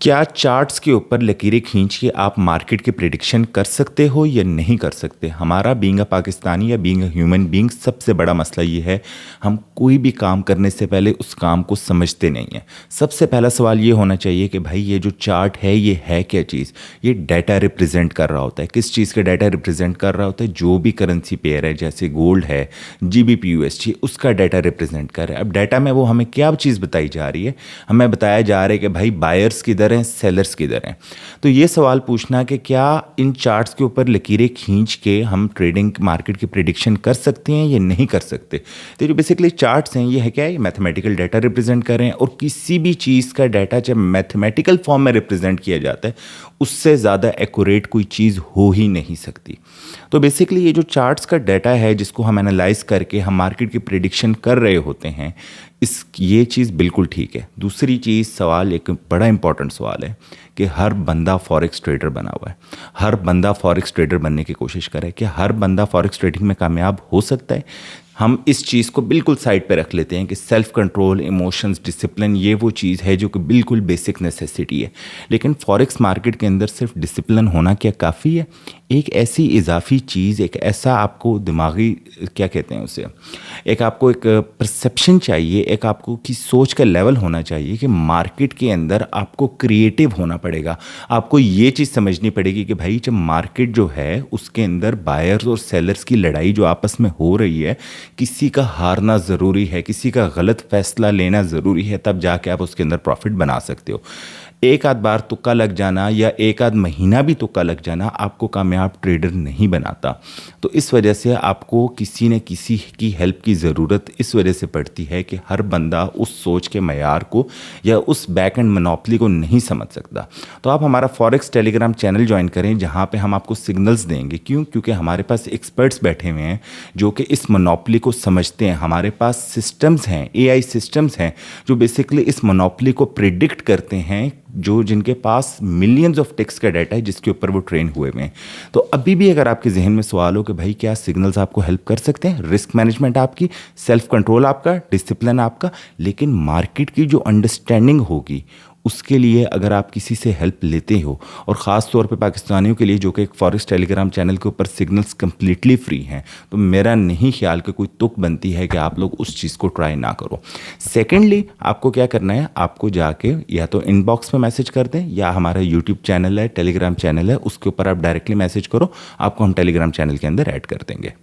क्या चार्ट्स के ऊपर लकीरें खींच के आप मार्केट की प्रिडिक्शन कर सकते हो या नहीं कर सकते? हमारा बीइंग अ पाकिस्तानी या बीइंग अ ह्यूमन बीइंग सबसे बड़ा मसला ये है, हम कोई भी काम करने से पहले उस काम को समझते नहीं हैं। सबसे पहला सवाल ये होना चाहिए कि भाई ये जो चार्ट है ये है क्या चीज़? ये डाटा रिप्रेजेंट कर रहा होता है। किस चीज़ का डाटा रिप्रेजेंट कर रहा होता है? जो भी करेंसी पेयर है, जैसे गोल्ड है, जीबीपी यूएसडी, उसका डाटा रिप्रेजेंट कर रहा है। अब डाटा में वो हमें क्या चीज़ बताई जा रही है? हमें बताया जा रहा है कि भाई बायर्स किधर हैं, सेलर्स किधर हैं। तो ये सवाल पूछना कि क्या इन चार्ट्स के ऊपर लकीरें खींच के हम ट्रेडिंग मार्केट की प्रिडिक्शन कर सकते हैं या नहीं कर सकते। तो जो बेसिकली चार्ट्स हैं ये है क्या है, मैथमेटिकल डाटा रिप्रेजेंट कर रहे हैं, और किसी भी चीज़ का डाटा जब मैथमेटिकल फॉर्म में रिप्रेजेंट किया जाता है उससे ज़्यादा एक्यूरेट कोई चीज़ हो ही नहीं सकती। तो बेसिकली ये जो चार्ट्स का डाटा है जिसको हम एनालाइज करके हम मार्केट की प्रिडिक्शन कर रहे होते हैं, ये चीज़ बिल्कुल ठीक है। दूसरी चीज़, सवाल एक बड़ा इंपॉर्टेंट सवाल है कि हर बंदा फॉरेक्स ट्रेडर बना हुआ है। हर बंदा फॉरेक्स ट्रेडर बनने की कोशिश करे कि हर बंदा फॉरेक्स ट्रेडिंग में कामयाब हो सकता है। हम इस चीज़ को बिल्कुल साइड पे रख लेते हैं कि सेल्फ कंट्रोल, इमोशंस, डिसिप्लिन ये वो चीज़ है जो कि बिल्कुल बेसिक नेसेसिटी है। लेकिन फॉरेक्स मार्केट के अंदर सिर्फ डिसिप्लिन होना क्या काफ़ी है? एक ऐसी इजाफी चीज़, एक ऐसा आपको दिमागी क्या कहते हैं उसे, एक आपको एक परसेप्शन चाहिए, एक आपको की सोच का लेवल होना चाहिए कि मार्केट के अंदर आपको क्रिएटिव होना पड़ेगा। आपको ये चीज़ समझनी पड़ेगी कि भाई जब मार्केट जो है उसके अंदर बायर्स और सेलर्स की लड़ाई जो आपस में हो रही है, किसी का हारना ज़रूरी है, किसी का गलत फैसला लेना ज़रूरी है, तब जाके आप उसके अंदर प्रॉफिट बना सकते हो। एक आध बार तुक्का लग जाना या एक आध महीना भी तुक्का लग जाना आपको कामयाब ट्रेडर नहीं बनाता। तो इस वजह से आपको किसी न किसी की हेल्प की ज़रूरत इस वजह से पड़ती है कि हर बंदा उस सोच के मयार को या उस बैक एंड मोनोपोली को नहीं समझ सकता। तो आप हमारा फॉरेक्स टेलीग्राम चैनल ज्वाइन करें, जहाँ पे हम आपको सिग्नल्स देंगे। क्यों? क्योंकि हमारे पास एक्सपर्ट्स बैठे हुए हैं जो कि इस मोनोपोली को समझते हैं। हमारे पास सिस्टम्स हैं, एआई सिस्टम्स हैं जो बेसिकली इस मोनोपोली को प्रिडिक्ट करते हैं, जो जिनके पास मिलियंस ऑफ टेक्स्ट का डाटा है जिसके ऊपर वो ट्रेन हुए हैं। तो अभी भी अगर आपके जहन में सवाल हो कि भाई क्या सिग्नल्स आपको हेल्प कर सकते हैं, रिस्क मैनेजमेंट आपकी, सेल्फ कंट्रोल आपका, डिसिप्लिन आपका, लेकिन मार्केट की जो अंडरस्टैंडिंग होगी उसके लिए अगर आप किसी से हेल्प लेते हो, और ख़ास तौर पे पाकिस्तानियों के लिए जो कि एक फॉरेक्स टेलीग्राम चैनल के ऊपर सिग्नल्स कम्प्लीटली फ्री हैं, तो मेरा नहीं ख्याल कि कोई तुक बनती है कि आप लोग उस चीज़ को ट्राई ना करो। सेकेंडली, आपको क्या करना है, आपको जाके या तो इनबॉक्स में मैसेज कर दें या हमारा यूट्यूब चैनल है, टेलीग्राम चैनल है, उसके ऊपर आप डायरेक्टली मैसेज करो, आपको हम टेलीग्राम चैनल के अंदर ऐड कर देंगे।